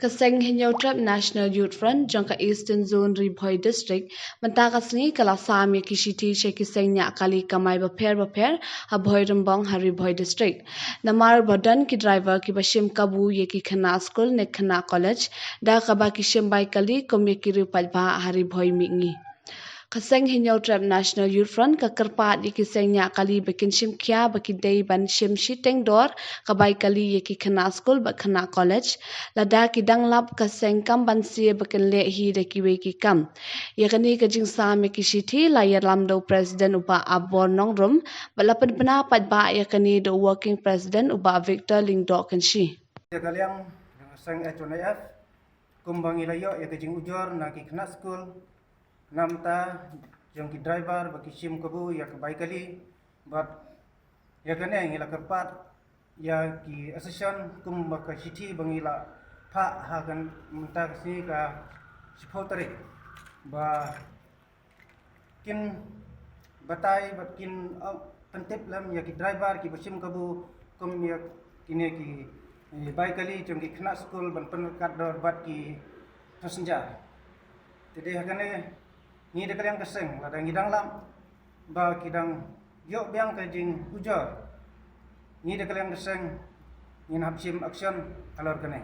Kaseng Hinyautrap National Youth Front jangka Eastern Zone Ribhoi District mentakasni kala sami kishiti shekiseng nya kali kamai baper habhoi rembong Ribhoi District. Namar badan ki driver ki bashim kabu ye ki khana school ne khana college da kaba kishim bai kali kom ye ki rupal ba Ribhoi mingi. Kaseng Hinyautrap National Youth Front kakerpat ye kiseng nya kali bakin shim kya bakin day ban shim shiteng dor kabai kali ye ki khana school ba khana college lada ki danglap kaseng kam ban sie bakin le hi de ki we ki kam ye kani ka jing sa me ki shithi la ya lamdo president uba abor nongrum balapan pena pat ba ye kani the working president uba Victor Lingdo kanshi kaliang sang HNF kumbang ilayo ya kajing ujor na ki khana school namta jong ki driver baki sim kabu ya kebai kali but ya kane ngila kerpat ya ki assistant kum baka city bangila pha hagan munta si ka supporteri ba kin batai batkin pentep lam ya ki driver ki basim kabu kum ya kine ki bai kali jong ki khana school ban penekat dor bat ki passenger jadi hakane ni de kaliang keseng ladang ngidang lam ba kidang yok biang kajing ujor ni de kaliang keseng ngin hapsim action alor kane